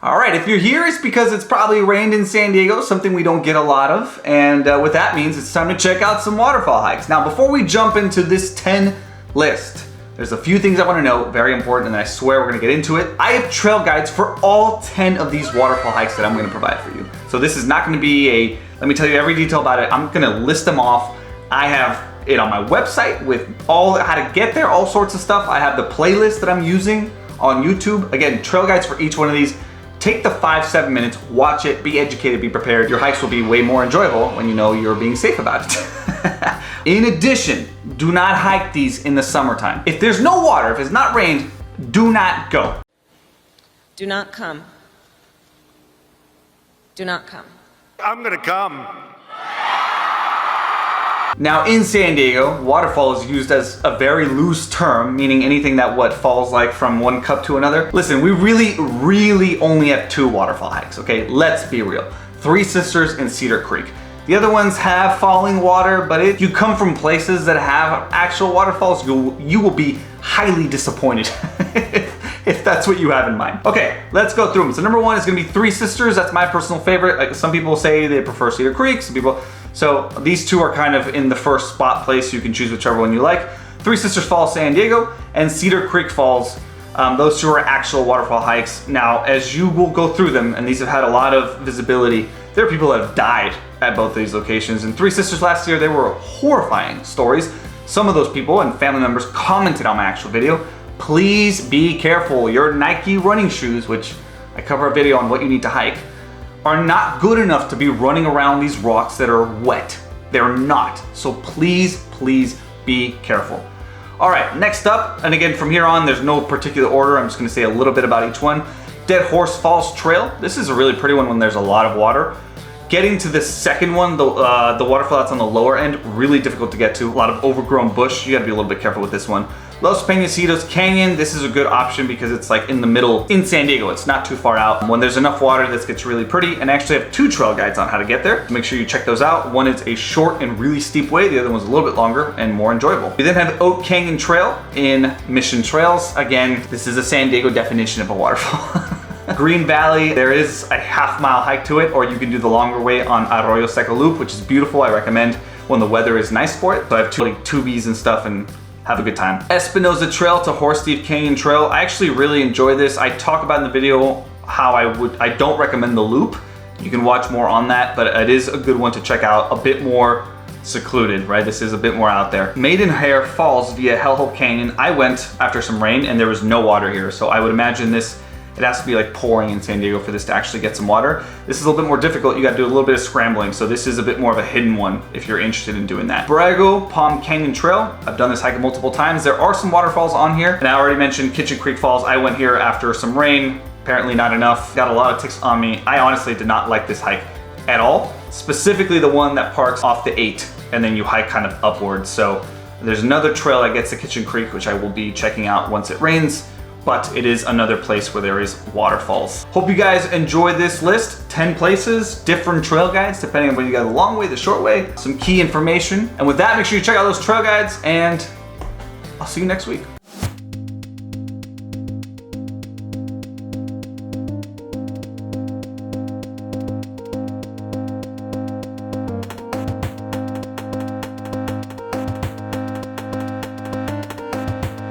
All right, if you're here, it's because it's probably rained in San Diego, something we don't get a lot of. And what that means, it's time to check out some waterfall hikes. Now, before we jump into this 10 list, there's a few things I want to note, very important, and I swear we're going to get into it. I have trail guides for all 10 of these waterfall hikes that I'm going to provide for you. So this is not going to be a, let me tell you every detail about it. I'm going to list them off. I have it on my website with all how to get there, all sorts of stuff. I have the playlist that I'm using on YouTube. Again, trail guides for each one of these. Take the 5-7 minutes, watch it, be educated, be prepared. Your hikes will be way more enjoyable when you know you're being safe about it. In addition, do not hike these in the summertime. If there's no water, if it's not rained, do not go. Do not come. Do not come. I'm gonna come. Now in San Diego, waterfall is used as a very loose term, meaning anything that falls like from one cup to another. Listen, we really only have 2 waterfall hikes, okay? Let's be real. Three Sisters and Cedar Creek. The other ones have falling water, but if you come from places that have actual waterfalls, you will be highly disappointed if that's what you have in mind. Okay, let's go through them. So number 1 is gonna be Three Sisters. That's my personal favorite. Like some people say they prefer Cedar Creek, some people. So these 2 are kind of in the first spot place. You can choose whichever one you like. Three Sisters Falls, San Diego, and Cedar Creek Falls. Those 2 are actual waterfall hikes. Now, as you will go through them, and these have had a lot of visibility, there are people that have died at both of these locations. And Three Sisters last year, they were horrifying stories. Some of those people and family members commented on my actual video. Please be careful. Your Nike running shoes, which I cover a video on what you need to hike, are not good enough to be running around these rocks that are wet. They're not. So please be careful. All right, next up, and again from here on, there's no particular order. I'm just gonna say a little bit about each one. Dead Horse Falls Trail. This is a really pretty one when there's a lot of water. Getting to this second one, the waterfall that's on the lower end, really difficult to get to. A lot of overgrown bush. You gotta be a little bit careful with this one. Los Peñasquitos Canyon, this is a good option because it's like in the middle in San Diego. It's not too far out. When there's enough water, this gets really pretty. And I actually have 2 trail guides on how to get there. Make sure you check those out. One is a short and really steep way. The other one's a little bit longer and more enjoyable. We then have Oak Canyon Trail in Mission Trails. Again, this is a San Diego definition of a waterfall. Green Valley, there is a half-mile hike to it, or you can do the longer way on Arroyo Seco Loop, which is beautiful. I recommend when the weather is nice for it. So I have 2 like tubies and stuff and have a good time. Espinosa Trail to Horse Thief Canyon Trail. I actually really enjoy this. I talk about in the video how I don't recommend the loop. You can watch more on that, but it is a good one to check out. A bit more secluded, right? This is a bit more out there. Maidenhair Falls via Hellhole Canyon. I went after some rain and there was no water here. So I would imagine this, it has to be like pouring in San Diego for this to actually get some water. This is a little bit more difficult. You got to do a little bit of scrambling. So this is a bit more of a hidden one if you're interested in doing that. Borrego Palm Canyon Trail. I've done this hike multiple times. There are some waterfalls on here. And I already mentioned Kitchen Creek Falls. I went here after some rain. Apparently not enough. Got a lot of ticks on me. I honestly did not like this hike at all. Specifically the one that parks off the 8 and then you hike kind of upwards. So there's another trail that gets to Kitchen Creek, which I will be checking out once it rains. But it is another place where there is waterfalls. Hope you guys enjoy this list. 10 places, different trail guides, depending on whether you got the long way, the short way, some key information. And with that, make sure you check out those trail guides and I'll see you next week.